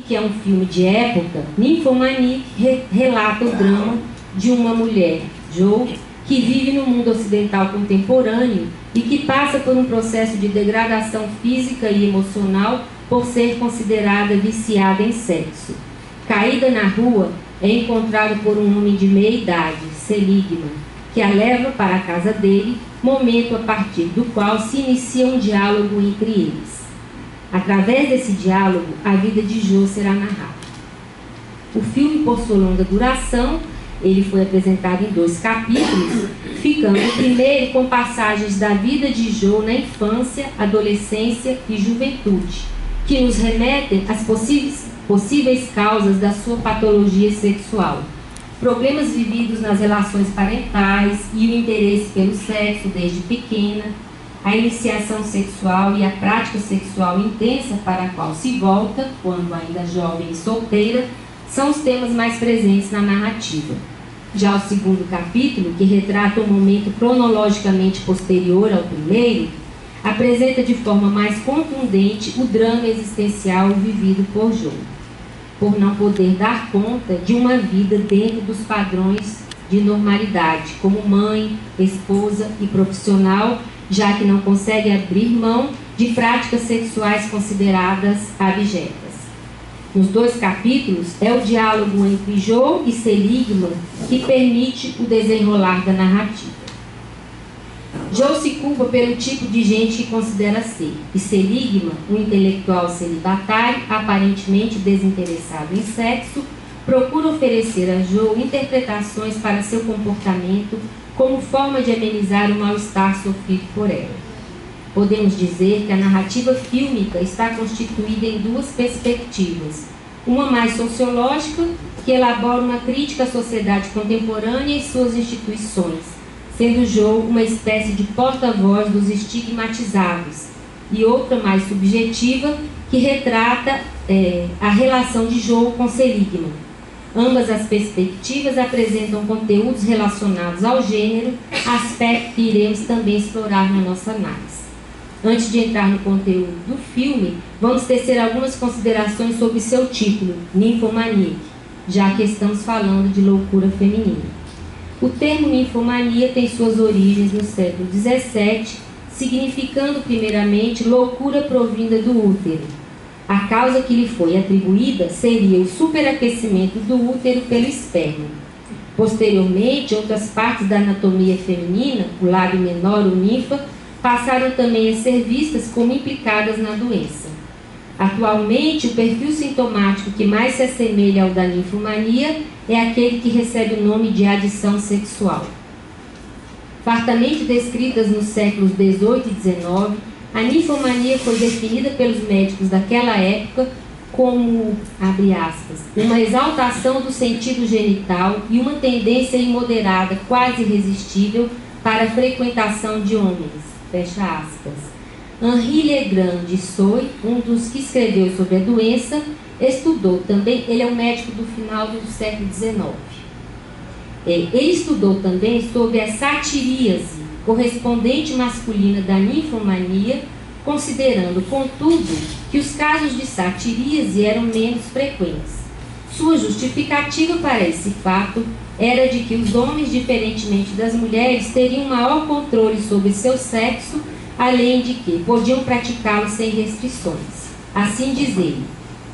que é um filme de época, Nymphomaniac relata o drama de uma mulher, Jo, que vive no mundo ocidental contemporâneo e que passa por um processo de degradação física e emocional por ser considerada viciada em sexo. Caída na rua, é encontrada por um homem de meia idade, Seligman, que a leva para a casa dele, momento a partir do qual se inicia um diálogo entre eles. Através desse diálogo, a vida de Jo será narrada. O filme possui longa duração. Ele foi apresentado em 2 capítulos, ficando primeiro com passagens da vida de Jo na infância, adolescência e juventude, que nos remetem às possíveis causas da sua patologia sexual, problemas vividos nas relações parentais e o interesse pelo sexo desde pequena, a iniciação sexual e a prática sexual intensa para a qual se volta, quando ainda jovem e solteira, são os temas mais presentes na narrativa. Já o segundo capítulo, que retrata um momento cronologicamente posterior ao primeiro, apresenta de forma mais contundente o drama existencial vivido por Jo, por não poder dar conta de uma vida dentro dos padrões de normalidade, como mãe, esposa e profissional, já que não consegue abrir mão de práticas sexuais consideradas abjetas. Nos 2 capítulos, é o diálogo entre Jo e Seligman que permite o desenrolar da narrativa. Jo se culpa pelo tipo de gente que considera ser, e Seligman, um intelectual celibatário, aparentemente desinteressado em sexo, procura oferecer a Jo interpretações para seu comportamento como forma de amenizar o mal-estar sofrido por ela. Podemos dizer que a narrativa fílmica está constituída em 2 perspectivas. Uma mais sociológica, que elabora uma crítica à sociedade contemporânea e suas instituições, sendo Jo uma espécie de porta-voz dos estigmatizados, e outra mais subjetiva, que retrata a relação de Jo com Seligman. Ambas as perspectivas apresentam conteúdos relacionados ao gênero, aspecto que iremos também explorar na nossa análise. Antes de entrar no conteúdo do filme, vamos tecer algumas considerações sobre seu título, Nymphomaniac, já que estamos falando de loucura feminina. O termo ninfomania tem suas origens no século XVII, significando primeiramente loucura provinda do útero. A causa que lhe foi atribuída seria o superaquecimento do útero pelo esperma. Posteriormente, outras partes da anatomia feminina, o lábio menor ou ninfa, passaram também a ser vistas como implicadas na doença. Atualmente, o perfil sintomático que mais se assemelha ao da ninfomania é aquele que recebe o nome de adição sexual. Fartamente descritas nos séculos XVIII e XIX, a ninfomania foi definida pelos médicos daquela época como, abre aspas, uma exaltação do sentido genital e uma tendência imoderada, quase irresistível, para a frequentação de homens, fecha aspas. Henri Legrand de Soy, um dos que escreveu sobre a doença, estudou também, ele é um médico do final do século XIX. Ele estudou também sobre a satiríase, correspondente masculina da ninfomania, considerando, contudo, que os casos de satiríase eram menos frequentes. Sua justificativa para esse fato era de que os homens, diferentemente das mulheres, teriam maior controle sobre seu sexo, além de que podiam praticá-lo sem restrições. Assim diz ele,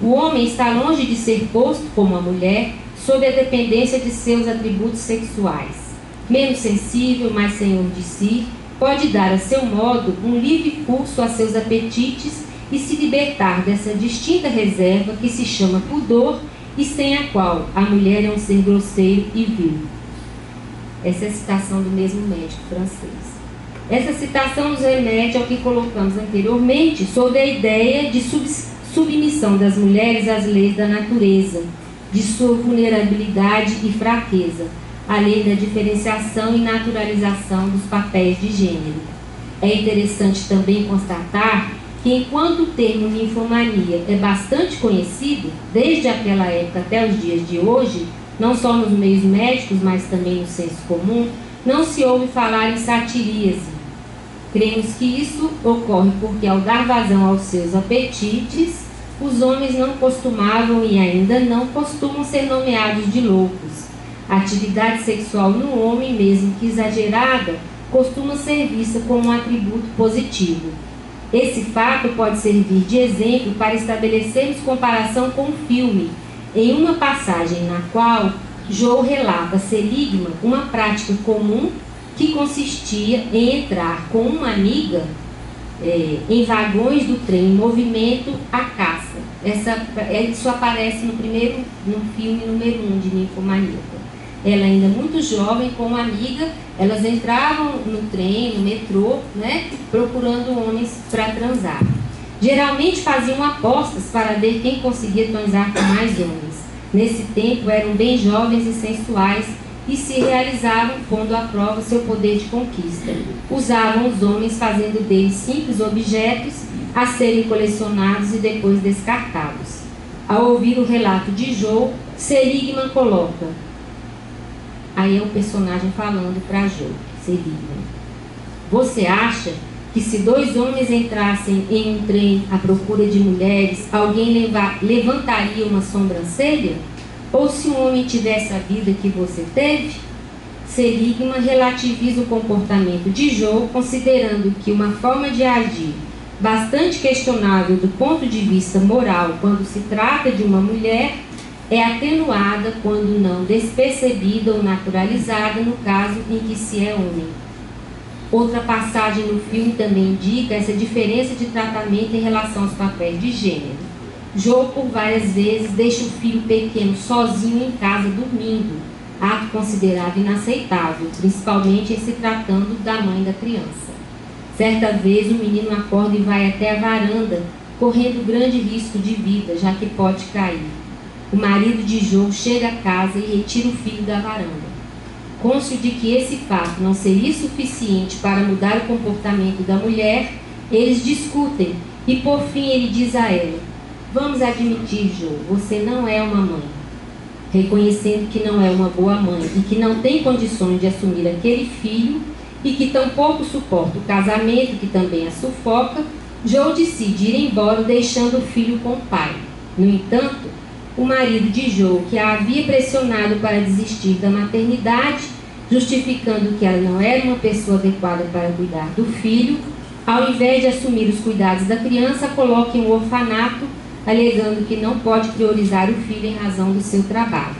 o homem está longe de ser posto, como a mulher, sob a dependência de seus atributos sexuais. Menos sensível, mais senhor de si, pode dar a seu modo um livre curso a seus apetites e se libertar dessa distinta reserva que se chama pudor e sem a qual a mulher é um ser grosseiro e vil. Essa é a citação do mesmo médico francês. Essa citação nos remete ao que colocamos anteriormente sobre a ideia de submissão das mulheres às leis da natureza, de sua vulnerabilidade e fraqueza, além da diferenciação e naturalização dos papéis de gênero. É interessante também constatar que, enquanto o termo ninfomania é bastante conhecido, desde aquela época até os dias de hoje, não só nos meios médicos, mas também no senso comum, não se ouve falar em satiríase. Cremos que isso ocorre porque, ao dar vazão aos seus apetites, os homens não costumavam e ainda não costumam ser nomeados de loucos. A atividade sexual no homem, mesmo que exagerada, costuma ser vista como um atributo positivo. Esse fato pode servir de exemplo para estabelecermos comparação com o filme, em uma passagem na qual Joe relata a Seligman uma prática comum que consistia em entrar com uma amiga em vagões do trem em movimento à caça. Isso aparece no filme número 1 de Ninfomaníaca. Ela ainda muito jovem, com uma amiga, elas entravam no trem, no metrô, né, procurando homens para transar. Geralmente faziam apostas para ver quem conseguia transar com mais homens. Nesse tempo eram bem jovens e sensuais e se realizavam pondo à prova seu poder de conquista. Usavam os homens fazendo deles simples objetos a serem colecionados e depois descartados. Ao ouvir o relato de Joe, Seligman coloca... Aí é o personagem falando para Joe, Seligman. Você acha que se 2 homens entrassem em um trem à procura de mulheres, alguém levantaria uma sobrancelha? Ou se um homem tivesse a vida que você teve? Seligman relativiza o comportamento de Joe, considerando que uma forma de agir bastante questionável do ponto de vista moral quando se trata de uma mulher é atenuada quando não despercebida ou naturalizada no caso em que se é homem. Outra passagem no filme também indica essa diferença de tratamento em relação aos papéis de gênero. Joe, por várias vezes, deixa o filho pequeno sozinho em casa dormindo, ato considerado inaceitável, principalmente em se tratando da mãe da criança. Certa vez, o menino acorda e vai até a varanda, correndo grande risco de vida, já que pode cair. O marido de Joe chega a casa e retira o filho da varanda. Cônscio de que esse fato não seria suficiente para mudar o comportamento da mulher, eles discutem e por fim ele diz a ela: vamos admitir, Joe, você não é uma mãe. Reconhecendo que não é uma boa mãe e que não tem condições de assumir aquele filho e que tampouco suporta o casamento que também a sufoca, Joe decide ir embora deixando o filho com o pai. No entanto, o marido de Joe, que a havia pressionado para desistir da maternidade, justificando que ela não era uma pessoa adequada para cuidar do filho, ao invés de assumir os cuidados da criança, coloca em um orfanato, alegando que não pode priorizar o filho em razão do seu trabalho.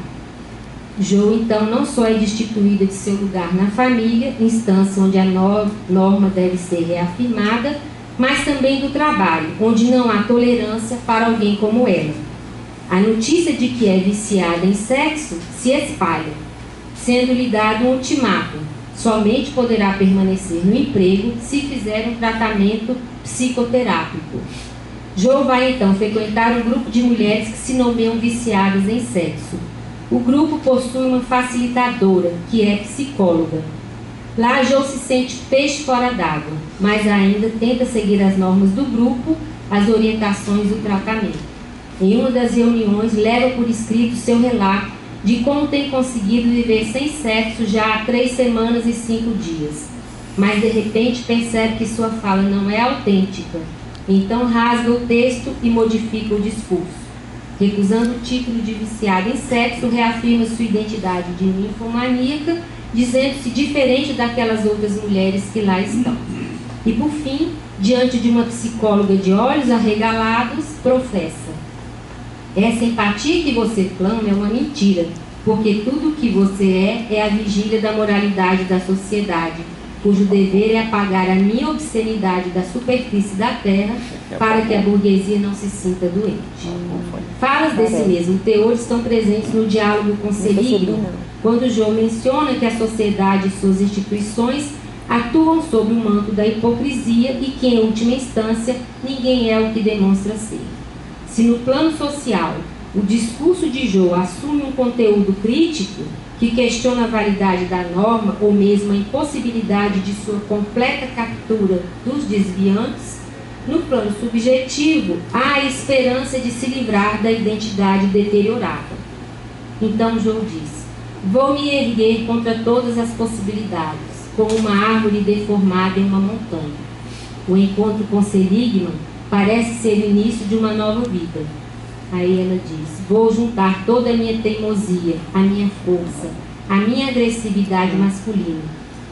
Joe, então, não só é destituída de seu lugar na família, instância onde a norma deve ser reafirmada, mas também do trabalho, onde não há tolerância para alguém como ela. A notícia de que é viciada em sexo se espalha, sendo-lhe dado um ultimato: somente poderá permanecer no emprego se fizer um tratamento psicoterápico. Joe vai então frequentar um grupo de mulheres que se nomeiam viciadas em sexo. O grupo possui uma facilitadora, que é psicóloga. Lá Joe se sente peixe fora d'água, mas ainda tenta seguir as normas do grupo, as orientações do tratamento. Em uma das reuniões, leva por escrito seu relato de como tem conseguido viver sem sexo já há 3 semanas e 5 dias. Mas, de repente, percebe que sua fala não é autêntica. Então, rasga o texto e modifica o discurso. Recusando o título de viciada em sexo, reafirma sua identidade de ninfomaníaca, dizendo-se diferente daquelas outras mulheres que lá estão. E, por fim, diante de uma psicóloga de olhos arregalados, professa: essa empatia que você clama é uma mentira, porque tudo o que você é a vigília da moralidade da sociedade, cujo dever é apagar a minha obscenidade da superfície da terra para que a burguesia não se sinta doente. Falas desse mesmo teor estão presentes no diálogo com Seligman, quando Joe menciona que a sociedade e suas instituições atuam sob o manto da hipocrisia e que, em última instância, ninguém é o que demonstra ser. Se no plano social o discurso de Joe assume um conteúdo crítico que questiona a validade da norma ou mesmo a impossibilidade de sua completa captura dos desviantes, no plano subjetivo há a esperança de se livrar da identidade deteriorada. Então Joe diz: vou me erguer contra todas as possibilidades, como uma árvore deformada em uma montanha. O encontro com Seligman Parece ser o início de uma nova vida. Aí ela diz: vou juntar toda a minha teimosia, a minha força, a minha agressividade masculina.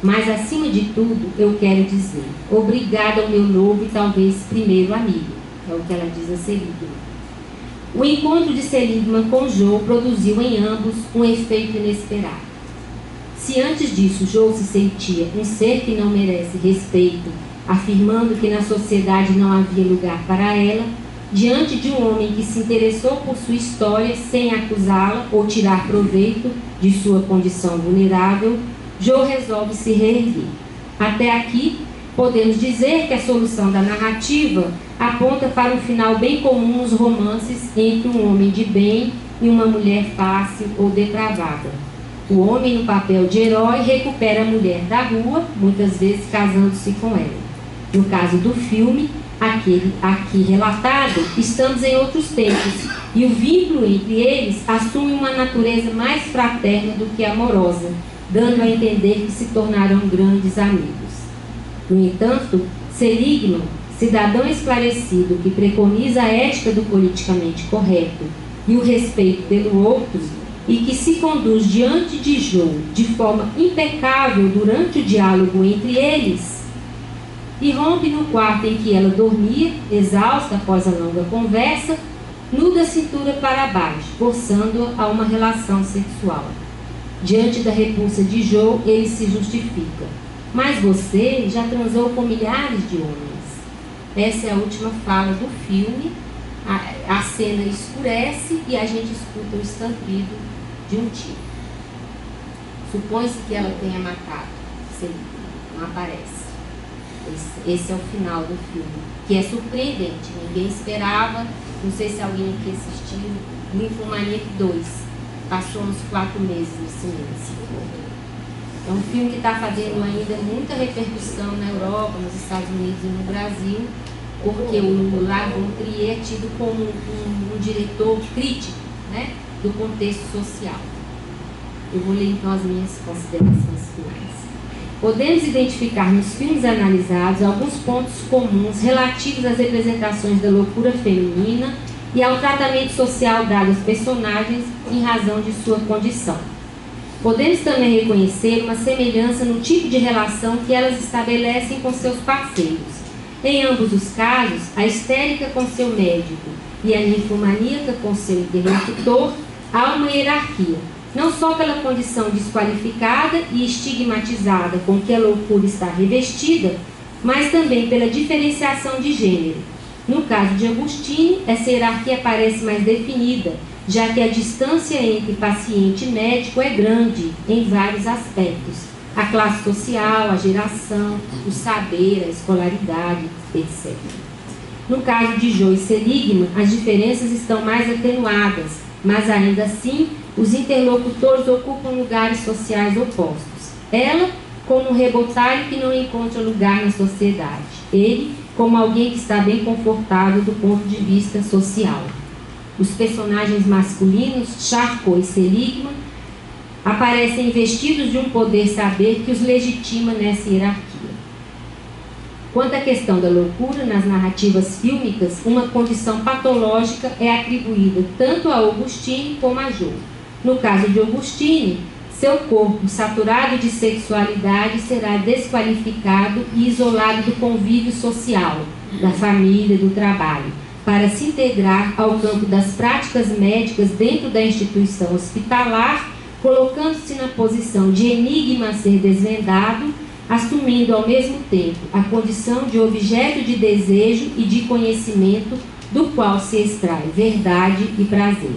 Mas, acima de tudo, eu quero dizer: obrigada ao meu novo e talvez primeiro amigo. É o que ela diz a Seligman. O encontro de Seligman com Joe produziu em ambos um efeito inesperado. Se antes disso Joe se sentia um ser que não merece respeito, afirmando que na sociedade não havia lugar para ela, diante de um homem que se interessou por sua história sem acusá-la ou tirar proveito de sua condição vulnerável, Joe resolve se reerguer. Até aqui, podemos dizer que a solução da narrativa aponta para um final bem comum nos romances entre um homem de bem e uma mulher fácil ou depravada. O homem, no papel de herói, recupera a mulher da rua, muitas vezes casando-se com ela. No caso do filme, aqui relatado, estamos em outros tempos, e o vínculo entre eles assume uma natureza mais fraterna do que amorosa, dando a entender que se tornarão grandes amigos. No entanto, Seligman, cidadão esclarecido que preconiza a ética do politicamente correto e o respeito pelo outro, e que se conduz diante de Joe de forma impecável durante o diálogo entre eles, irrompe no quarto em que ela dormia, exausta após a longa conversa, nu da cintura para baixo, forçando-a a uma relação sexual. Diante da repulsa de Joe, ele se justifica: mas você já transou com milhares de homens. Essa é a última fala do filme. A cena escurece e a gente escuta o estampido de um tiro. Supõe-se que ela tenha matado. Não aparece. Esse é o final do filme, que é surpreendente. Ninguém esperava. Não sei se alguém aqui assistiu. Ninfomaníaco 2. Passou uns 4 meses no cinema. É um filme que está fazendo ainda muita repercussão na Europa, nos Estados Unidos e no Brasil, porque o Lars von Trier é tido como um diretor crítico, né, do contexto social. Eu vou ler então as minhas considerações finais. Podemos identificar nos filmes analisados alguns pontos comuns relativos às representações da loucura feminina e ao tratamento social dado aos personagens em razão de sua condição. Podemos também reconhecer uma semelhança no tipo de relação que elas estabelecem com seus parceiros. Em ambos os casos, a histérica com seu médico e a ninfomaníaca com seu interlocutor, há uma hierarquia, não só pela condição desqualificada e estigmatizada com que a loucura está revestida, mas também pela diferenciação de gênero. No caso de Agostini, essa hierarquia parece mais definida, já que a distância entre paciente e médico é grande em vários aspectos: a classe social, a geração, o saber, a escolaridade, etc. No caso de Joe e Seligman, as diferenças estão mais atenuadas, mas ainda assim os interlocutores ocupam lugares sociais opostos. Ela, como um rebotalho que não encontra lugar na sociedade; ele, como alguém que está bem confortável do ponto de vista social. Os personagens masculinos, Charcot e Seligman, aparecem investidos de um poder saber que os legitima nessa hierarquia. Quanto à questão da loucura, nas narrativas fílmicas, uma condição patológica é atribuída tanto a Augustine como a Joe. No caso de Augustine, seu corpo, saturado de sexualidade, será desqualificado e isolado do convívio social, da família, do trabalho, para se integrar ao campo das práticas médicas dentro da instituição hospitalar, colocando-se na posição de enigma a ser desvendado, assumindo ao mesmo tempo a condição de objeto de desejo e de conhecimento do qual se extrai verdade e prazer.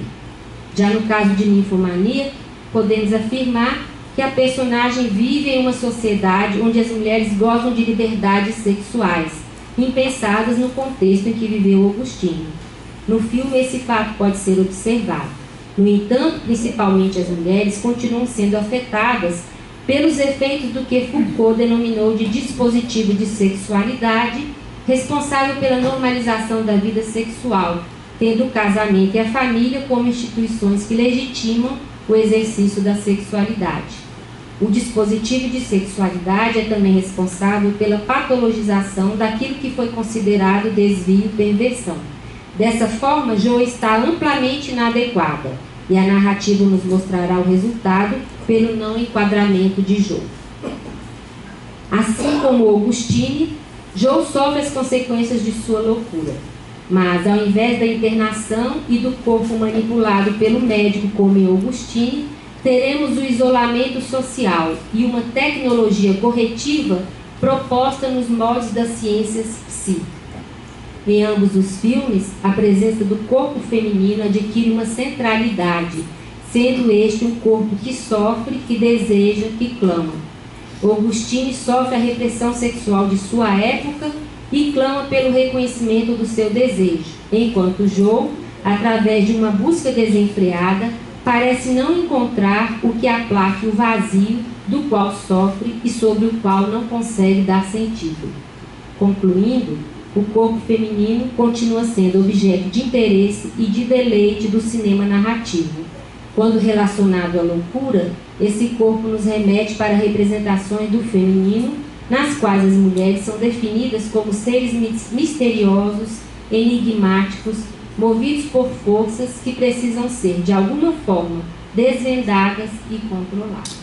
Já no caso de Ninfomania, podemos afirmar que a personagem vive em uma sociedade onde as mulheres gozam de liberdades sexuais, impensadas no contexto em que viveu Agostini. No filme, esse fato pode ser observado. No entanto, principalmente as mulheres continuam sendo afetadas pelos efeitos do que Foucault denominou de dispositivo de sexualidade, responsável pela normalização da vida sexual, tendo o casamento e a família como instituições que legitimam o exercício da sexualidade. O dispositivo de sexualidade é também responsável pela patologização daquilo que foi considerado desvio e perversão. Dessa forma, Jo está amplamente inadequada, e a narrativa nos mostrará o resultado pelo não enquadramento de Jo. Assim como Augustine, Jo sofre as consequências de sua loucura. Mas, ao invés da internação e do corpo manipulado pelo médico como em Augustine, teremos o isolamento social e uma tecnologia corretiva proposta nos moldes das ciências psíquicas. Em ambos os filmes, a presença do corpo feminino adquire uma centralidade, sendo este um corpo que sofre, que deseja, que clama. Augustine sofre a repressão sexual de sua época e clama pelo reconhecimento do seu desejo, enquanto Jo, através de uma busca desenfreada, parece não encontrar o que aplaque o vazio do qual sofre e sobre o qual não consegue dar sentido. Concluindo, o corpo feminino continua sendo objeto de interesse e de deleite do cinema narrativo. Quando relacionado à loucura, esse corpo nos remete para representações do feminino, nas quais as mulheres são definidas como seres misteriosos, enigmáticos, movidos por forças que precisam ser, de alguma forma, desvendadas e controladas.